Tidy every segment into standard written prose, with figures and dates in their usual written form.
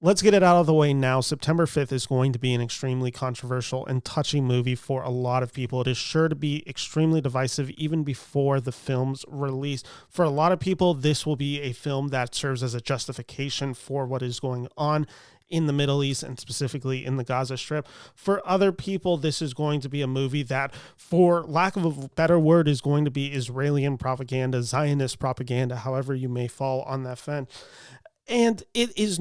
Let's get it out of the way now. September 5th is going to be an extremely controversial and touching movie for a lot of people. It is sure to be extremely divisive even before the film's release. For a lot of people, this will be a film that serves as a justification for what is going on in the Middle East and specifically in the Gaza Strip. For other people, this is going to be a movie that, for lack of a better word, is going to be Israeli propaganda, Zionist propaganda, however you may fall on that fence. And it is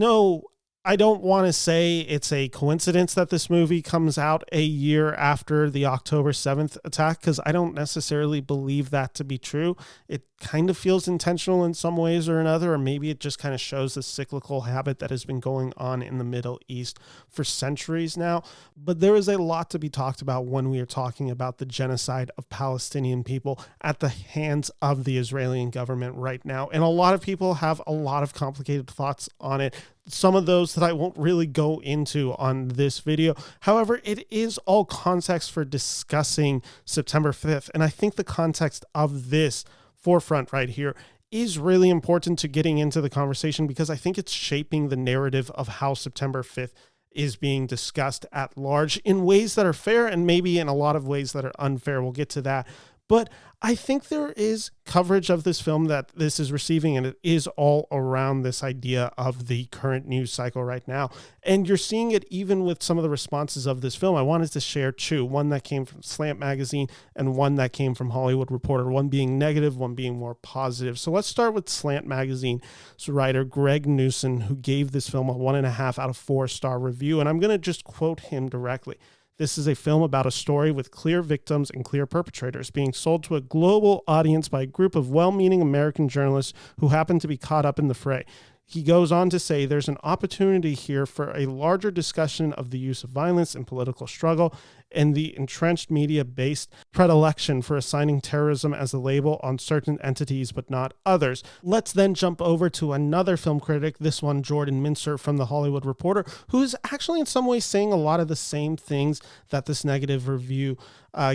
I don't want to say it's a coincidence that this movie comes out a year after the October 7th attack, because I don't necessarily believe that to be true. It kind of feels intentional in some ways or another, or maybe it just kind of shows the cyclical habit that has been going on in the Middle East for centuries now. But there is a lot to be talked about when we are talking about the genocide of Palestinian people at the hands of the Israeli government right now. And a lot of people have a lot of complicated thoughts on it. Some of those that I won't really go into on this video. However, it is all context for discussing September 5th. And I think the context of this forefront right here is really important to getting into the conversation, because I think it's shaping the narrative of how September 5th is being discussed at large in ways that are fair and maybe in a lot of ways that are unfair. We'll get to that. But I think there is coverage of this film that this is receiving, and it is all around this idea of the current news cycle right now. And you're seeing it even with some of the responses of this film. I wanted to share two, one that came from Slant Magazine and one that came from Hollywood Reporter, one being negative, one being more positive. So let's start with Slant Magazine's writer, Greg Newson, who gave this film a 1.5 out of 4-star review. And I'm going to just quote him directly. "This is a film about a story with clear victims and clear perpetrators being sold to a global audience by a group of well-meaning American journalists who happen to be caught up in the fray." He goes on to say there's an opportunity here for a larger discussion of the use of violence in political struggle and the entrenched media-based predilection for assigning terrorism as a label on certain entities but not others. Let's then jump over to another film critic, this one Jordan Mincer from The Hollywood Reporter, who is actually in some ways saying a lot of the same things that this negative review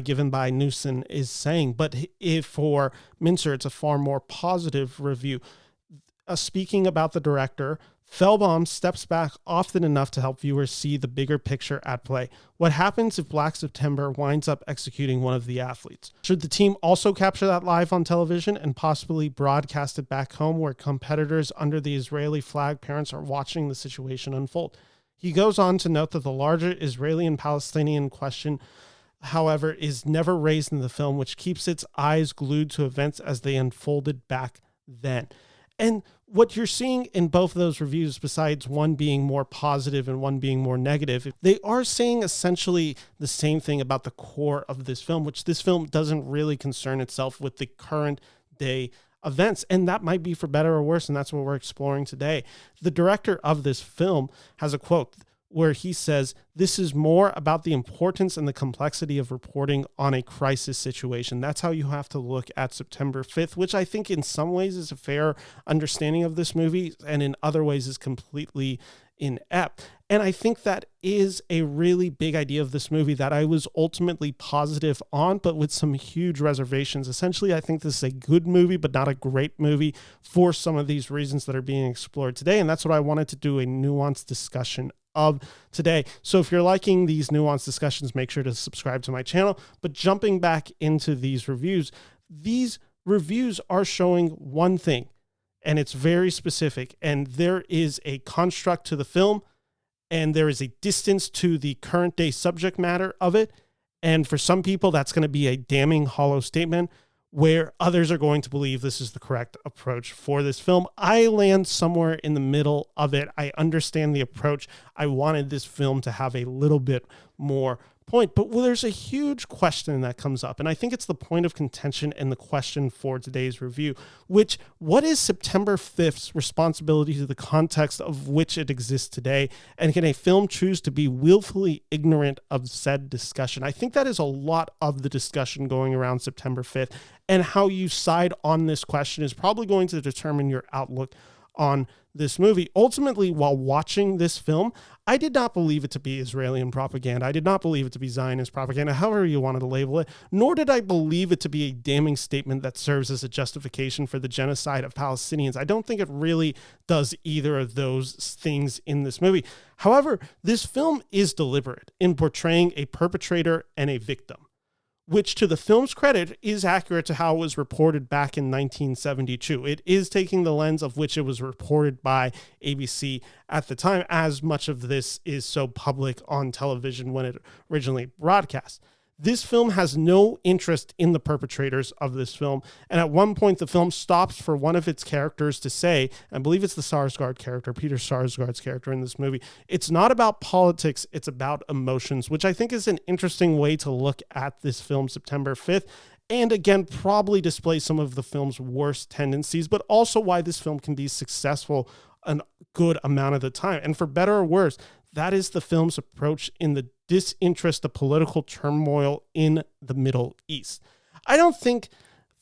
given by Newson is saying. But if for Mincer, it's a far more positive review. Speaking about the director, Fehlbaum steps back often enough to help viewers see the bigger picture at play. What happens if Black September winds up executing one of the athletes? Should the team also capture that live on television and possibly broadcast it back home where competitors under the Israeli flag parents are watching the situation unfold? He goes on to note that the larger Israeli and Palestinian question, however, is never raised in the film, which keeps its eyes glued to events as they unfolded back then. And what you're seeing in both of those reviews, besides one being more positive and one being more negative, they are saying essentially the same thing about the core of this film, which this film doesn't really concern itself with the current day events. And that might be for better or worse, and that's what we're exploring today. The director of this film has a quote where he says, "This is more about the importance and the complexity of reporting on a crisis situation." That's how you have to look at September 5th, which I think in some ways is a fair understanding of this movie, and in other ways is completely inept. And I think that is a really big idea of this movie that I was ultimately positive on, but with some huge reservations. Essentially, I think this is a good movie, but not a great movie for some of these reasons that are being explored today. And that's what I wanted to do a nuanced discussion of today. So if you're liking these nuanced discussions, make sure to subscribe to my channel. But jumping back into these reviews are showing one thing, and it's very specific. And there is a construct to the film, and there is a distance to the current day subject matter of it. And for some people, that's going to be a damning hollow statement, where others are going to believe this is the correct approach for this film. I land somewhere in the middle of it. I understand the approach. I wanted this film to have a little bit more point, but there's a huge question that comes up, and I think it's the point of contention and the question for today's review, which, what is September 5th's responsibility to the context of which it exists today, and can a film choose to be willfully ignorant of said discussion? I think that is a lot of the discussion going around September 5th, and how you side on this question is probably going to determine your outlook on this movie. Ultimately, while watching this film, I did not believe it to be Israeli propaganda. I did not believe it to be Zionist propaganda, however you wanted to label it, nor did I believe it to be a damning statement that serves as a justification for the genocide of Palestinians. I don't think it really does either of those things in this movie. However, this film is deliberate in portraying a perpetrator and a victim, which to the film's credit is accurate to how it was reported back in 1972. It is taking the lens of which it was reported by ABC at the time, as much of this is so public on television when it originally broadcast. This film has no interest in the perpetrators of this film, and at one point the film stops for one of its characters to say, I believe it's the Sarsgaard character, Peter Sarsgaard's character in this movie, it's not about politics, it's about emotions, which I think is an interesting way to look at this film, September 5th, and again, probably displays some of the film's worst tendencies, but also why this film can be successful a good amount of the time. And for better or worse, that is the film's approach in the disinterest of political turmoil in the Middle East. I don't think,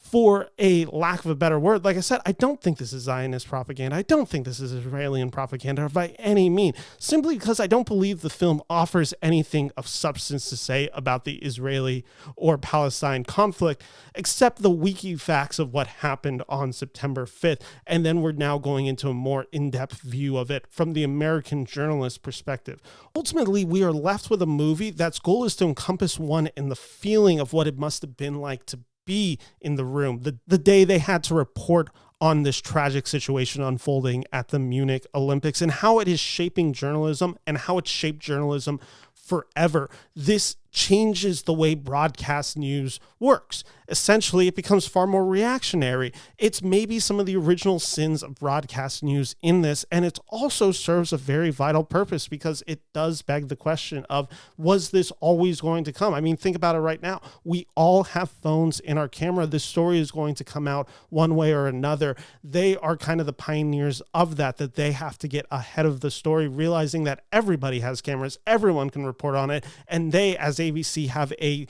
for a lack of a better word, like I said, I don't think this is Zionist propaganda. I don't think this is Israeli propaganda by any means, simply because I don't believe the film offers anything of substance to say about the Israeli or Palestine conflict, except the wiki facts of what happened on September 5th. And then we're now going into a more in-depth view of it from the American journalist perspective. Ultimately, we are left with a movie that's goal is to encompass one in the feeling of what it must have been like to be in the room the day they had to report on this tragic situation unfolding at the Munich Olympics, and how it is shaping journalism and how it shaped journalism forever. This changes the way broadcast news works. Essentially, it becomes far more reactionary. It's maybe some of the original sins of broadcast news in this, and it also serves a very vital purpose because it does beg the question of, was this always going to come? I mean, think about it right now. We all have phones in our camera. This story is going to come out one way or another. They are kind of the pioneers of that they have to get ahead of the story, realizing that everybody has cameras, everyone can report on it, and they, as ABC, have a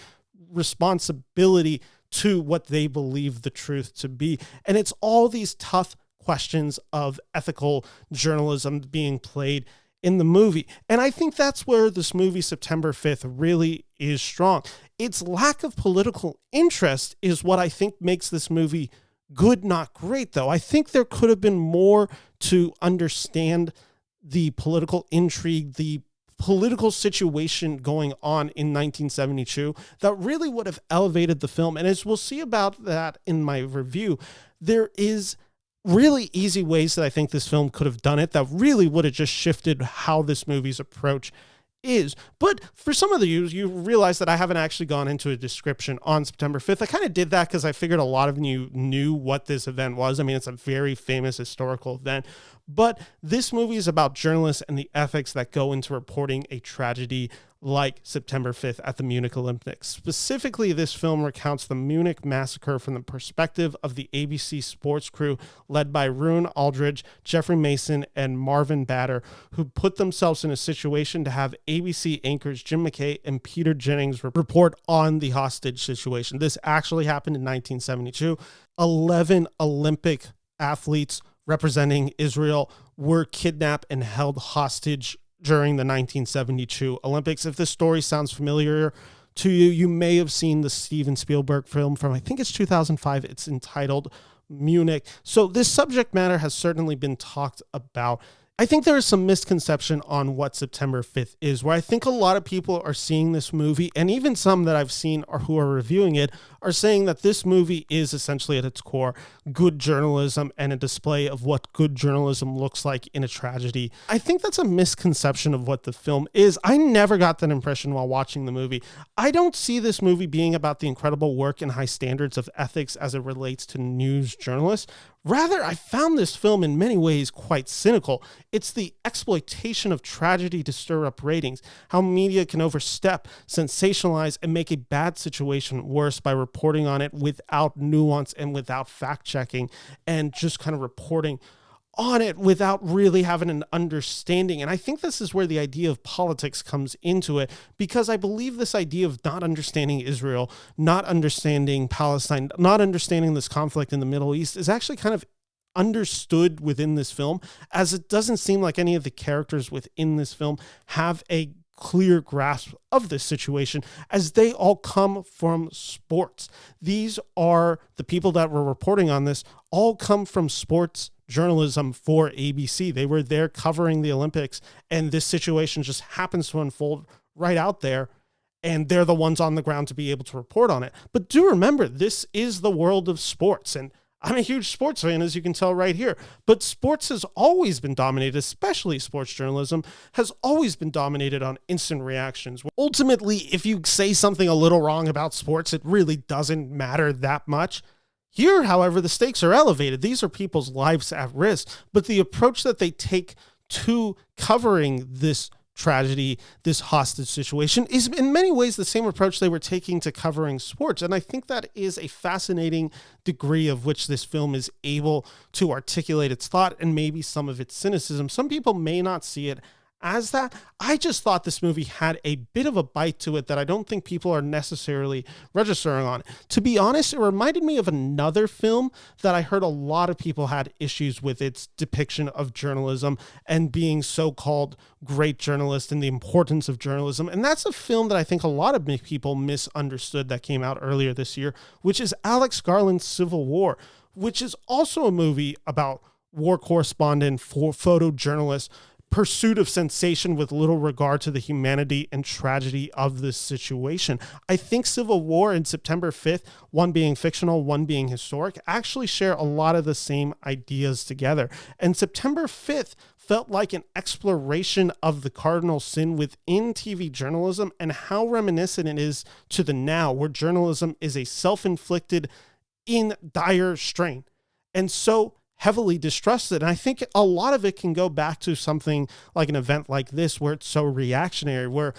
responsibility to what they believe the truth to be. And it's all these tough questions of ethical journalism being played in the movie. And I think that's where this movie, September 5th, really is strong. Its lack of political interest is what I think makes this movie good, not great, though. I think there could have been more to understand the political intrigue, the political situation going on in 1972 that really would have elevated the film. And as we'll see about that in my review, there is really easy ways that I think this film could have done it that really would have just shifted how this movie's approach is. But for some of you realize that I haven't actually gone into a description on September 5th. I kind of did that because I figured a lot of you knew what this event was. I mean, it's a very famous historical event, but this movie is about journalists and the ethics that go into reporting a tragedy like September 5th at the Munich Olympics. Specifically, this film recounts the Munich Massacre from the perspective of the ABC sports crew led by Roone, Arledge, Jeffrey Mason, and Marvin Bader, who put themselves in a situation to have ABC anchors Jim McKay and Peter Jennings report on the hostage situation. This actually happened in 1972. 11 Olympic athletes representing Israel were kidnapped and held hostage during the 1972 Olympics. If this story sounds familiar to you, you may have seen the Steven Spielberg film from, I think it's 2005. It's entitled Munich. So this subject matter has certainly been talked about. I think there is some misconception on what September 5th is, where I think a lot of people are seeing this movie, and even some that I've seen or who are reviewing it are saying that this movie is essentially at its core good journalism and a display of what good journalism looks like in a tragedy. I think that's a misconception of what the film is. I never got that impression while watching the movie. I don't see this movie being about the incredible work and high standards of ethics as it relates to news journalists. Rather, I found this film in many ways quite cynical. It's the exploitation of tragedy to stir up ratings, how media can overstep, sensationalize, and make a bad situation worse by reporting on it without nuance and without fact-checking, and just kind of reporting on it without really having an understanding. And I think this is where the idea of politics comes into it, because I believe this idea of not understanding Israel, not understanding Palestine, not understanding this conflict in the Middle East is actually kind of understood within this film, as it doesn't seem like any of the characters within this film have a clear grasp of this situation, as they all come from sports. These are the people that were reporting on this, all come from sports journalism for ABC. They were there covering the Olympics, and this situation just happens to unfold right out there, and they're the ones on the ground to be able to report on it. But do remember, this is the world of sports, and I'm a huge sports fan, as you can tell right here, but sports has always been dominated, especially sports journalism, has always been dominated on instant reactions. Ultimately, if you say something a little wrong about sports, it really doesn't matter that much. Here, however, the stakes are elevated. These are people's lives at risk, but the approach that they take to covering this tragedy, this hostage situation, is in many ways the same approach they were taking to covering sports. And I think that is a fascinating degree of which this film is able to articulate its thought and maybe some of its cynicism. Some people may not see it as that. I just thought this movie had a bit of a bite to it that I don't think people are necessarily registering on. To be honest, it reminded me of another film that I heard a lot of people had issues with its depiction of journalism and being so-called great journalists and the importance of journalism. And that's a film that I think a lot of people misunderstood that came out earlier this year, which is Alex Garland's Civil War, which is also a movie about war correspondent, photojournalist, pursuit of sensation with little regard to the humanity and tragedy of this situation. I think Civil War and September 5th, one being fictional, one being historic, actually share a lot of the same ideas together. And September 5th felt like an exploration of the cardinal sin within TV journalism and how reminiscent it is to the now, where journalism is a self-inflicted, in dire strain, and so heavily distrusted. And I think a lot of it can go back to something like an event like this, where it's so reactionary, where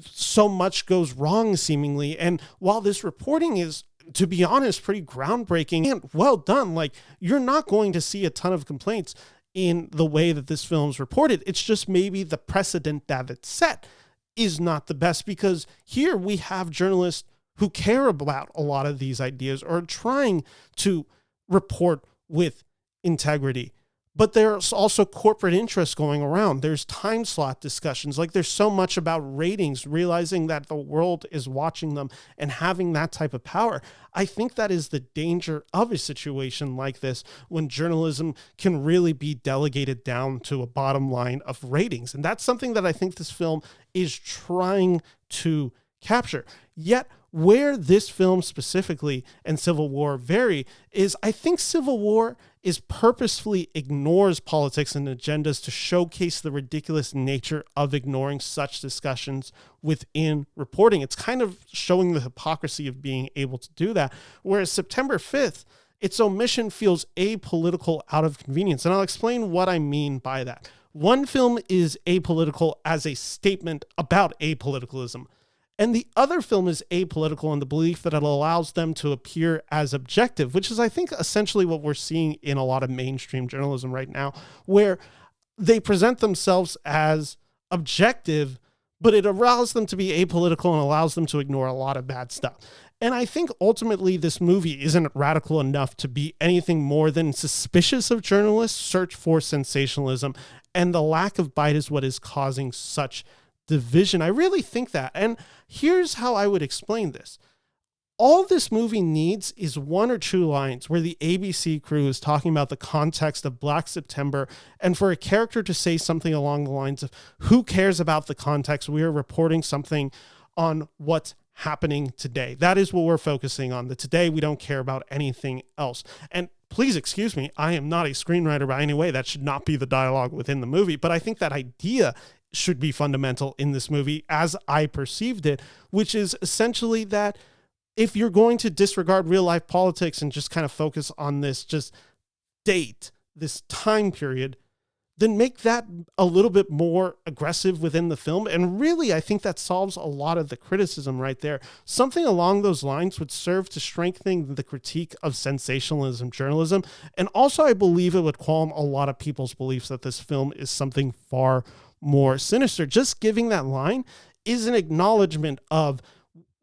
so much goes wrong seemingly. And while this reporting is, to be honest, pretty groundbreaking and well done, like, you're not going to see a ton of complaints in the way that this film's reported. It's just maybe the precedent that it's set is not the best, because here we have journalists who care about a lot of these ideas or are trying to report with integrity. But there's also corporate interests going around. There's time slot discussions. Like, there's so much about ratings, realizing that the world is watching them and having that type of power. I think that is the danger of a situation like this, when journalism can really be delegated down to a bottom line of ratings. And that's something that I think this film is trying to capture. Yet, where this film specifically and Civil War vary is, I think Civil War is purposefully ignores politics and agendas to showcase the ridiculous nature of ignoring such discussions within reporting. It's kind of showing the hypocrisy of being able to do that. Whereas September 5th, its omission feels apolitical out of convenience. And I'll explain what I mean by that. One film is apolitical as a statement about apoliticalism, and the other film is apolitical in the belief that it allows them to appear as objective, which is, I think, essentially what we're seeing in a lot of mainstream journalism right now, where they present themselves as objective, but it allows them to be apolitical and allows them to ignore a lot of bad stuff. And I think ultimately this movie isn't radical enough to be anything more than suspicious of journalists' search for sensationalism, and the lack of bite is what is causing such division. I really think that. And here's how I would explain this. All this movie needs is one or two lines where the ABC crew is talking about the context of Black September, and for a character to say something along the lines of, who cares about the context? We are reporting something on what's happening today. That is what we're focusing on. That today we don't care about anything else. And please excuse me, I am not a screenwriter by any way. That should not be the dialogue within the movie. But I think that idea should be fundamental in this movie as I perceived it, which is essentially that if you're going to disregard real life politics and just kind of focus on this just date, this time period, then make that a little bit more aggressive within the film. And really, I think that solves a lot of the criticism right there. Something along those lines would serve to strengthen the critique of sensationalism journalism. And also, I believe it would calm a lot of people's beliefs that this film is something far more sinister. Just giving that line is an acknowledgement of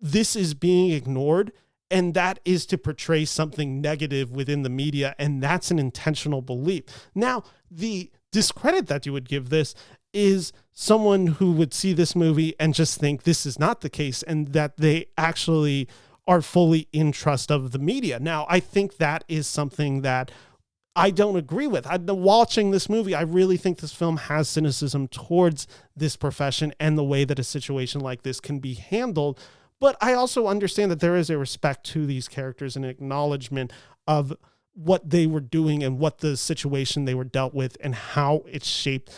this is being ignored, And that is to portray something negative within the media. And that's an intentional belief. Now, the discredit that you would give this is someone who would see this movie and just think this is not the case and that they actually are fully in trust of the media. Now, I think that is something that I don't agree with. Watching this movie, I really think this film has cynicism towards this profession and the way that a situation like this can be handled. But I also understand that there is a respect to these characters and an acknowledgement of what they were doing and what the situation they were dealt with and how it shaped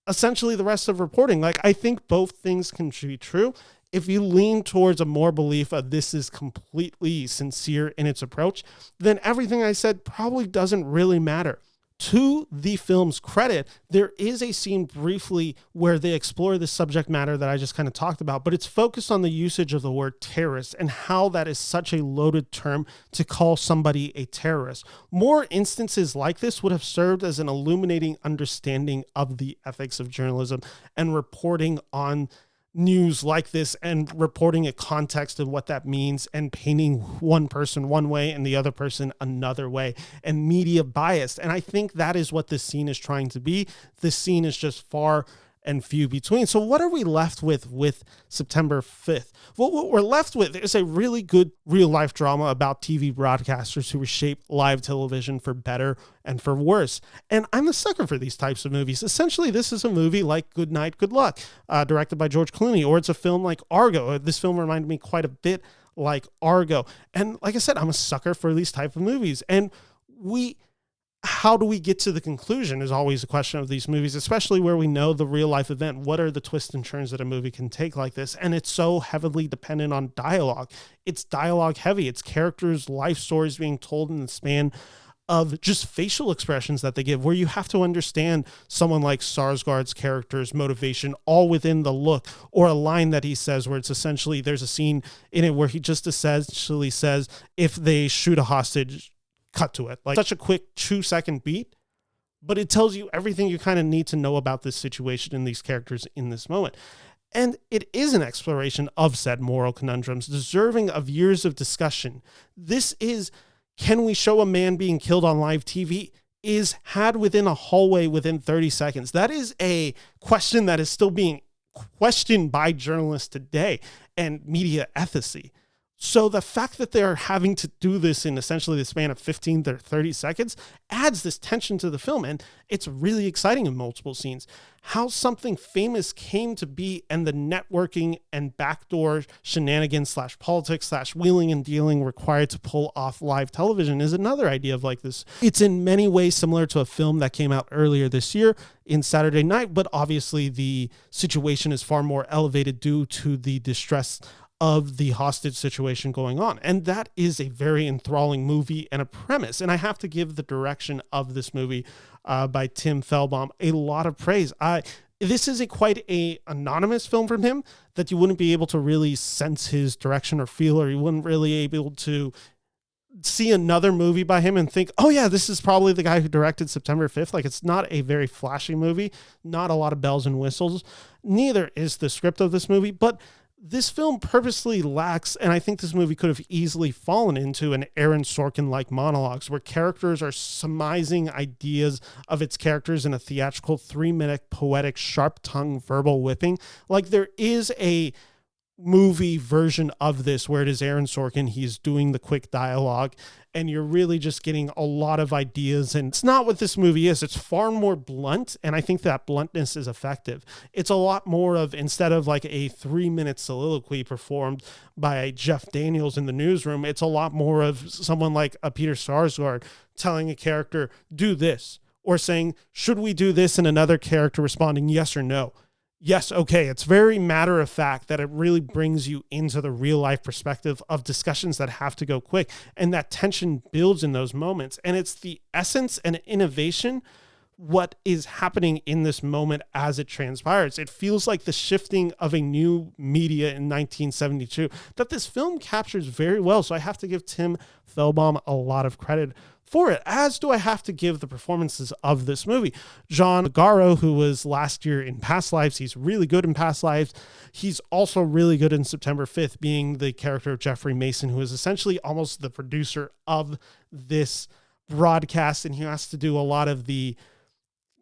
essentially the rest of reporting. Like, I think both things can be true. If you lean towards a more belief of this is completely sincere in its approach, then everything I said probably doesn't really matter. To the film's credit, there is a scene briefly where they explore the subject matter that I just kind of talked about, but it's focused on the usage of the word terrorist and how that is such a loaded term to call somebody a terrorist. More instances like this would have served as an illuminating understanding of the ethics of journalism and reporting on news like this and reporting a context of what that means and painting one person one way and the other person another way and media biased. And I think that is what this scene is trying to be. This scene is just far and few between. So what are we left with September 5th? Well, what we're left with is a really good real life drama about TV broadcasters who reshape live television for better and for worse. And I'm a sucker for these types of movies. Essentially, this is a movie like Good Night, Good Luck, directed by George Clooney, or it's a film like Argo. This film reminded me quite a bit like Argo. And like I said, I'm a sucker for these type of movies. And how do we get to the conclusion is always a question of these movies, especially where we know the real life event. What are the twists and turns that a movie can take like this? And it's so heavily dependent on dialogue. It's dialogue heavy. It's characters' life stories being told in the span of just facial expressions that they give, where you have to understand someone like Sarsgaard's character's motivation all within the look, or a line that he says where it's essentially, there's a scene in it where he just essentially says, if they shoot a hostage, cut to it. Like, such a quick 2-second beat, but it tells you everything you kind of need to know about this situation and these characters in this moment. And it is an exploration of said moral conundrums, deserving of years of discussion. This is, can we show a man being killed on live TV? Is had within a hallway within 30 seconds. That is a question that is still being questioned by journalists today and media ethics. So the fact that they're having to do this in essentially the span of 15 to 30 seconds adds this tension to the film. And it's really exciting in multiple scenes. How something famous came to be and the networking and backdoor shenanigans / politics / wheeling and dealing required to pull off live television is another idea of like this. It's in many ways similar to a film that came out earlier this year in Saturday Night, but obviously the situation is far more elevated due to the distress of the hostage situation going on. And that is a very enthralling movie and a premise. And I have to give the direction of this movie by Tim Fehlbaum a lot of praise. This is quite a anonymous film from him that you wouldn't be able to really sense his direction or feel, or you wouldn't really be able to see another movie by him and think, oh yeah, this is probably the guy who directed September 5th. Like, it's not a very flashy movie, not a lot of bells and whistles. Neither is the script of this movie, but this film purposely lacks, and I think this movie could have easily fallen into an Aaron Sorkin-like monologues where characters are surmising ideas of its characters in a theatrical 3-minute poetic sharp-tongued verbal whipping. Like, there is a movie version of this where it is Aaron Sorkin, he's doing the quick dialogue, and you're really just getting a lot of ideas. And it's not what this movie is. It's far more blunt, and I think that bluntness is effective. It's a lot more of, instead of like a 3-minute soliloquy performed by Jeff Daniels in the newsroom, it's a lot more of someone like a Peter Sarsgaard telling a character, do this, or saying, should we do this, and another character responding yes or no. Yes, okay. It's very matter of fact that it really brings you into the real life perspective of discussions that have to go quick, and that tension builds in those moments. And it's the essence and innovation what is happening in this moment as it transpires. It feels like the shifting of a new media in 1972 that this film captures very well. So I have to give Tim Fehlbaum a lot of credit for it, as do I have to give the performances of this movie. John Magaro, who was last year in Past Lives, he's really good in Past Lives. He's also really good in September 5th, being the character of Jeffrey Mason, who is essentially almost the producer of this broadcast, and he has to do a lot of the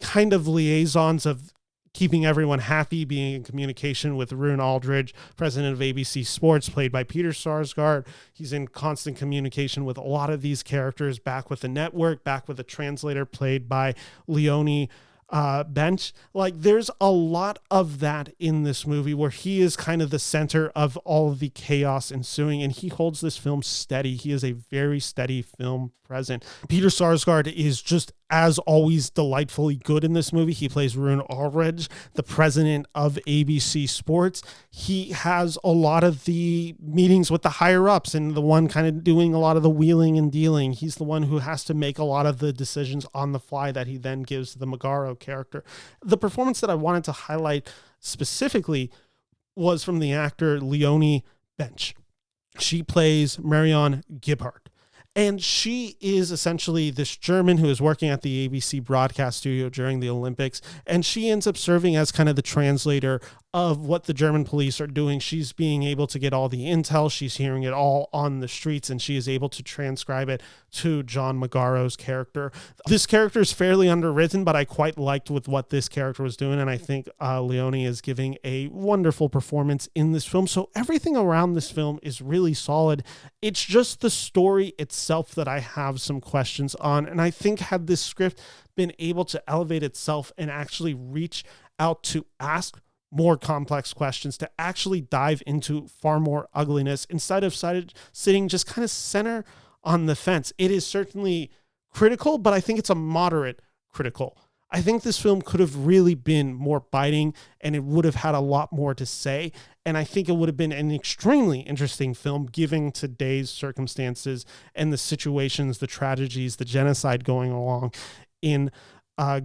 kind of liaisons of keeping everyone happy, being in communication with Roone Arledge, president of ABC Sports, played by Peter Sarsgaard. He's in constant communication with a lot of these characters, back with the network, back with a translator played by Leonie Beseech. Like, there's a lot of that in this movie where he is kind of the center of all of the chaos ensuing, and he holds this film steady. He is a very steady film present. Peter Sarsgaard is just, as always, delightfully good in this movie. He plays Roone Arledge, the president of ABC Sports. He has a lot of the meetings with the higher ups and the one kind of doing a lot of the wheeling and dealing. He's the one who has to make a lot of the decisions on the fly that he then gives to the Magaro character. The performance that I wanted to highlight specifically was from the actor Leonie Beseech. She plays Marion Gebhardt. And she is essentially this German who is working at the ABC broadcast studio during the Olympics. And she ends up serving as kind of the translator of what the German police are doing. She's being able to get all the intel. She's hearing it all on the streets, and she is able to transcribe it to John Magaro's character. This character is fairly underwritten, but I quite liked with what this character was doing. And I think Leonie is giving a wonderful performance in this film. So everything around this film is really solid. It's just the story itself that I have some questions on. And I think had this script been able to elevate itself and actually reach out to ask more complex questions, to actually dive into far more ugliness instead of sitting just kind of center on the fence. It is certainly critical, but I think it's a moderate critical. I think this film could have really been more biting, and it would have had a lot more to say. And I think it would have been an extremely interesting film given today's circumstances and the situations, the tragedies, the genocide going along in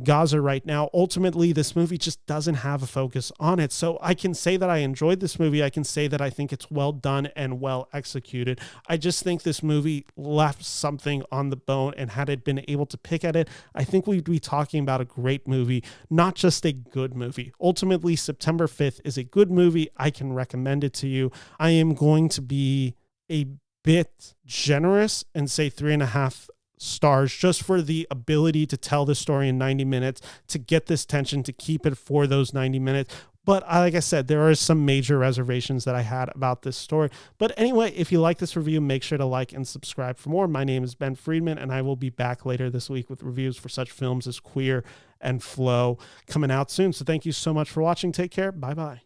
Gaza right now. Ultimately, this movie just doesn't have a focus on it. So I can say that I enjoyed this movie. I can say that I think it's well done and well executed. I just think this movie left something on the bone, and had it been able to pick at it, I think we'd be talking about a great movie, not just a good movie. Ultimately, September 5th is a good movie. I can recommend it to you. I am going to be a bit generous and say 3.5 stars just for the ability to tell the story in 90 minutes, to get this tension, to keep it for those 90 minutes. But like I said, there are some major reservations that I had about this story. But anyway, if you like this review, make sure to like and subscribe for more. My name is Ben Friedman, and I will be back later this week with reviews for such films as Queer and Flow coming out soon. So thank you so much for watching. Take care. Bye-bye.